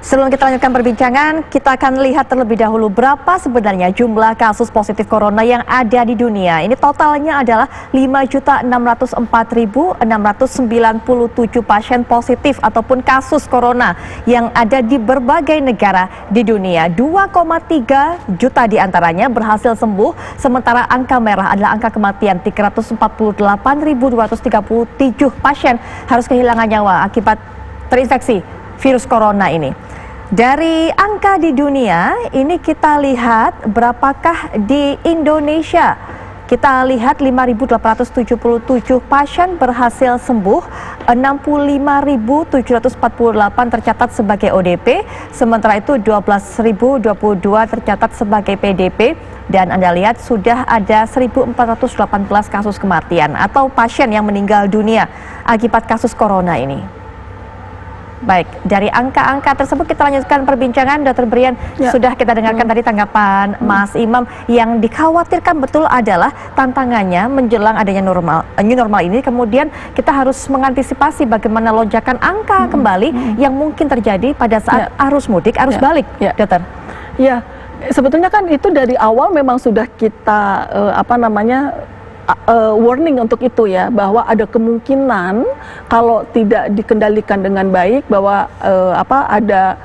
Sebelum kita lanjutkan perbincangan, kita akan lihat terlebih dahulu berapa sebenarnya jumlah kasus positif corona yang ada di dunia. Ini totalnya adalah 5.604.697 pasien positif ataupun kasus corona yang ada di berbagai negara di dunia. 2,3 juta diantaranya berhasil sembuh, sementara angka merah adalah angka kematian. 348.237 pasien harus kehilangan nyawa akibat terinfeksi virus corona ini. Dari angka di dunia, ini kita lihat berapakah di Indonesia. Kita lihat 5.877 pasien berhasil sembuh, 65.748 tercatat sebagai ODP, sementara itu 12.022 tercatat sebagai PDP, dan Anda lihat sudah ada 1.418 kasus kematian atau pasien yang meninggal dunia akibat kasus corona ini. Baik, dari angka-angka tersebut kita lanjutkan perbincangan. Dr. Brian, sudah kita dengarkan tadi tanggapan Mas Imam. Yang dikhawatirkan betul adalah tantangannya menjelang adanya new normal ini, kemudian kita harus mengantisipasi bagaimana lonjakan angka kembali yang mungkin terjadi pada saat arus mudik, arus balik, Dokter. Ya, sebetulnya kan itu dari awal memang sudah kita warning untuk itu ya, bahwa ada kemungkinan kalau tidak dikendalikan dengan baik bahwa ada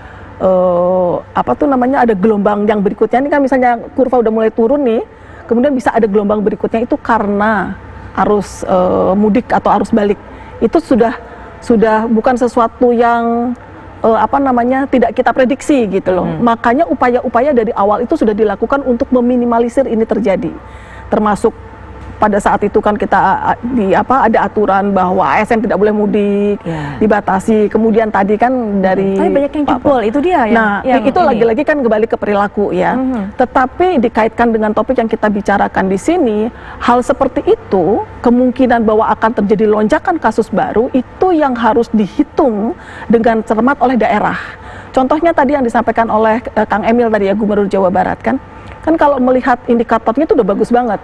gelombang yang berikutnya. Ini kan misalnya kurva udah mulai turun nih, kemudian bisa ada gelombang berikutnya itu karena arus mudik atau arus balik. Itu sudah bukan sesuatu yang tidak kita prediksi gitu loh. Makanya upaya-upaya dari awal itu sudah dilakukan untuk meminimalisir ini terjadi, termasuk pada saat itu kan kita ada aturan bahwa ASN tidak boleh mudik, dibatasi. Kemudian tadi kan dari banyak yang jebol, itu dia ya. Nah, itu lagi-lagi kan kembali ke perilaku ya. Tetapi dikaitkan dengan topik yang kita bicarakan di sini, hal seperti itu, kemungkinan bahwa akan terjadi lonjakan kasus baru itu yang harus dihitung dengan cermat oleh daerah. Contohnya tadi yang disampaikan oleh Kang Emil tadi ya, Gubernur Jawa Barat kan kalau melihat indikatornya itu udah bagus banget.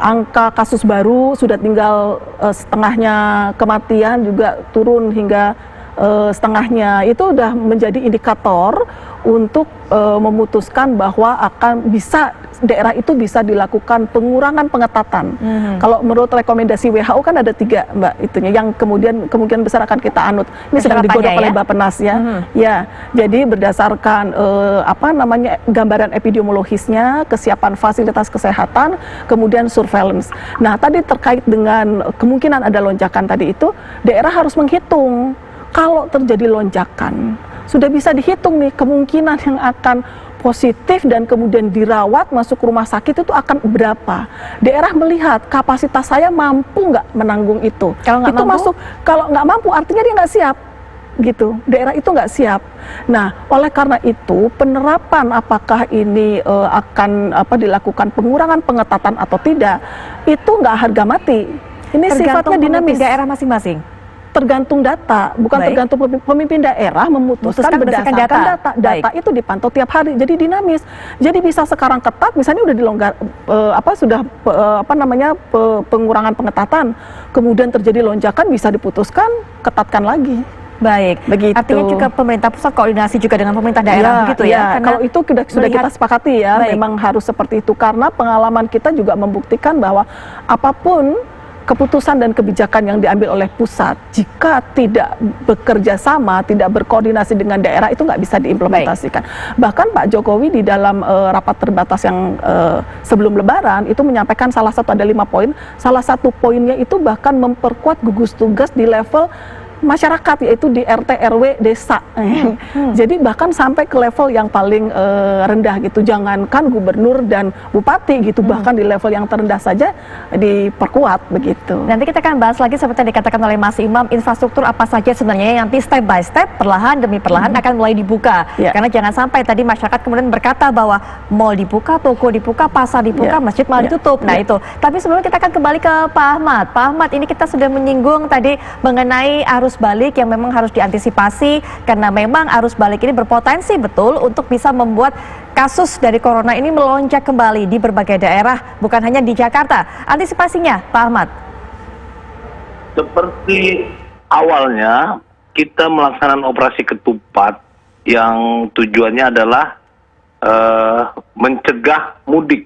Angka kasus baru sudah tinggal setengahnya, kematian juga turun hingga setengahnya. Itu sudah menjadi indikator untuk memutuskan bahwa daerah itu bisa dilakukan pengurangan pengetatan. Kalau menurut rekomendasi WHO kan ada 3, Mbak, itunya yang kemudian kemungkinan besar akan kita anut. Ini sedang digodok oleh Bappenas ya. Ya, jadi berdasarkan gambaran epidemiologisnya, kesiapan fasilitas kesehatan, kemudian surveillance. Nah, tadi terkait dengan kemungkinan ada lonjakan tadi itu, daerah harus menghitung kalau terjadi lonjakan. Sudah bisa dihitung nih kemungkinan yang akan positif dan kemudian dirawat masuk rumah sakit itu akan berapa. Daerah melihat kapasitas saya mampu nggak menanggung itu. Kalau nggak mampu? Kalau nggak mampu artinya dia nggak siap. Gitu, daerah itu nggak siap. Nah, oleh karena itu penerapan apakah ini akan dilakukan pengurangan pengetatan atau tidak, itu nggak harga mati. Ini sifatnya dinamis. Daerah masing-masing. Tergantung data, bukan tergantung pemimpin daerah memutuskan berdasarkan data. Data itu dipantau tiap hari, jadi dinamis. Jadi bisa sekarang ketat, misalnya udah dilonggar, pengurangan pengetatan, kemudian terjadi lonjakan, bisa diputuskan ketatkan lagi. Baik, begitu. Artinya juga pemerintah pusat koordinasi juga dengan pemerintah daerah begitu ya? Karena kalau itu sudah kita sepakati ya, memang harus seperti itu, karena pengalaman kita juga membuktikan bahwa apapun keputusan dan kebijakan yang diambil oleh pusat, jika tidak bekerja sama, tidak berkoordinasi dengan daerah, itu nggak bisa diimplementasikan. Bahkan Pak Jokowi di dalam rapat terbatas yang sebelum Lebaran itu menyampaikan ada 5 poin. Salah satu poinnya itu bahkan memperkuat gugus tugas di level masyarakat, yaitu di RT RW desa. Jadi bahkan sampai ke level yang paling rendah gitu, jangankan gubernur dan bupati gitu, bahkan di level yang terendah saja diperkuat begitu. Nanti kita akan bahas lagi seperti yang dikatakan oleh Mas Imam, infrastruktur apa saja sebenarnya yang nanti step by step, perlahan demi perlahan akan mulai dibuka. Karena jangan sampai tadi masyarakat kemudian berkata bahwa mall dibuka, toko dibuka, pasar dibuka, masjid malah ditutup. Nah itu. Tapi sebelumnya kita akan kembali ke Pak Ahmad. Pak Ahmad, ini kita sudah menyinggung tadi mengenai arus balik yang memang harus diantisipasi, karena memang arus balik ini berpotensi betul untuk bisa membuat kasus dari corona ini melonjak kembali di berbagai daerah, bukan hanya di Jakarta. Antisipasinya, Pak Ahmad? Seperti awalnya kita melaksanakan operasi ketupat yang tujuannya adalah mencegah mudik.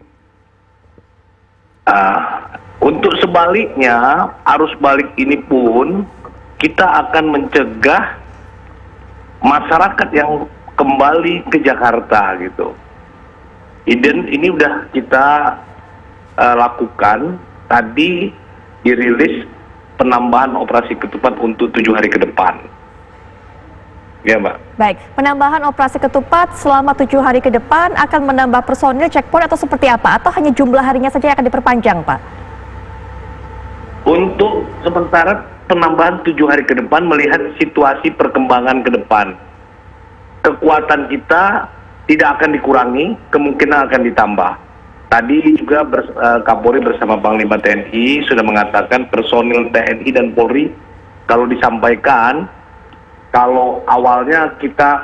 Untuk sebaliknya, arus balik ini pun kita akan mencegah masyarakat yang kembali ke Jakarta gitu. Ini udah kita lakukan. Tadi dirilis penambahan operasi ketupat untuk 7 hari ke depan. Ya, Mbak. Baik, penambahan operasi ketupat selama 7 hari ke depan akan menambah personil checkpoint atau seperti apa? Atau hanya jumlah harinya saja yang akan diperpanjang, Pak? Untuk sementara penambahan 7 hari ke depan melihat situasi perkembangan ke depan. Kekuatan kita tidak akan dikurangi, kemungkinan akan ditambah. Tadi juga Kapolri bersama Panglima TNI sudah mengatakan personil TNI dan Polri kalau disampaikan, kalau awalnya kita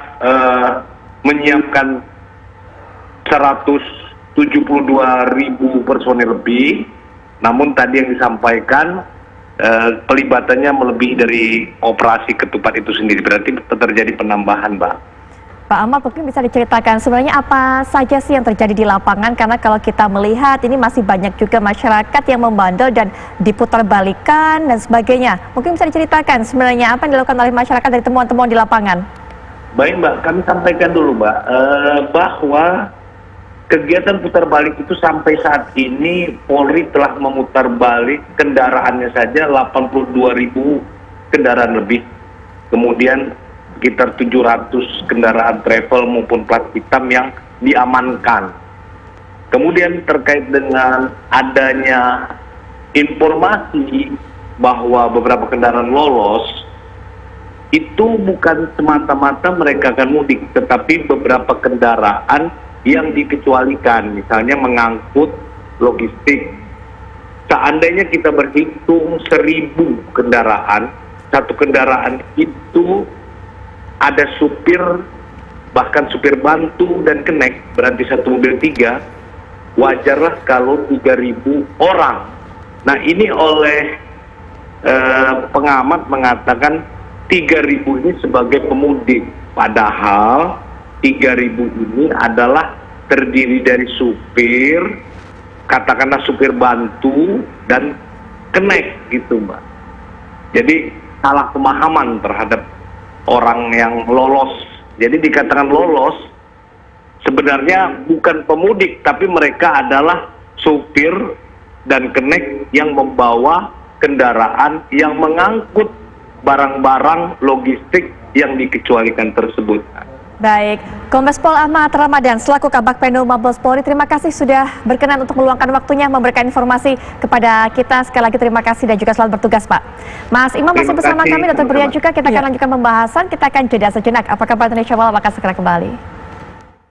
menyiapkan 172.000 personil lebih, namun tadi yang disampaikan pelibatannya melebihi dari operasi ketupat itu sendiri, berarti terjadi penambahan, Mbak. Pak Amal, mungkin bisa diceritakan sebenarnya apa saja sih yang terjadi di lapangan, karena kalau kita melihat ini masih banyak juga masyarakat yang membandel dan diputarbalikan dan sebagainya. Mungkin bisa diceritakan sebenarnya apa yang dilakukan oleh masyarakat dari temuan-temuan di lapangan. Baik, Mbak, kami sampaikan dulu, Mbak, bahwa kegiatan putar balik itu sampai saat ini Polri telah memutar balik kendaraannya saja 82.000 kendaraan lebih. Kemudian sekitar 700 kendaraan travel maupun plat hitam yang diamankan. Kemudian terkait dengan adanya informasi bahwa beberapa kendaraan lolos, itu bukan semata-mata mereka akan mudik, tetapi beberapa kendaraan yang dikecualikan, misalnya mengangkut logistik. Seandainya kita berhitung 1.000 kendaraan, satu kendaraan itu ada supir, bahkan supir bantu dan kenek, berarti satu mobil 3, wajarlah kalau 3.000 orang. Nah, ini oleh pengamat mengatakan 3.000 ini sebagai pemudik, padahal 3.000 ini adalah terdiri dari supir, katakanlah supir bantu dan kenek gitu, Mbak. Jadi salah pemahaman terhadap orang yang lolos. Jadi dikatakan lolos, sebenarnya bukan pemudik, tapi mereka adalah supir dan kenek yang membawa kendaraan yang mengangkut barang-barang logistik yang dikecualikan tersebut. Baik, Kombes Pol Ahmad Ramadan selaku Kabak Penum Mabes Polri, terima kasih sudah berkenan untuk meluangkan waktunya memberikan informasi kepada kita. Sekali lagi terima kasih dan juga selamat bertugas, Pak. Mas Imam masih bersama kami, Dr. Brian juga. Kita akan lanjutkan pembahasan, kita akan jeda sejenak. Apakah Indonesia Malam akan segera kembali?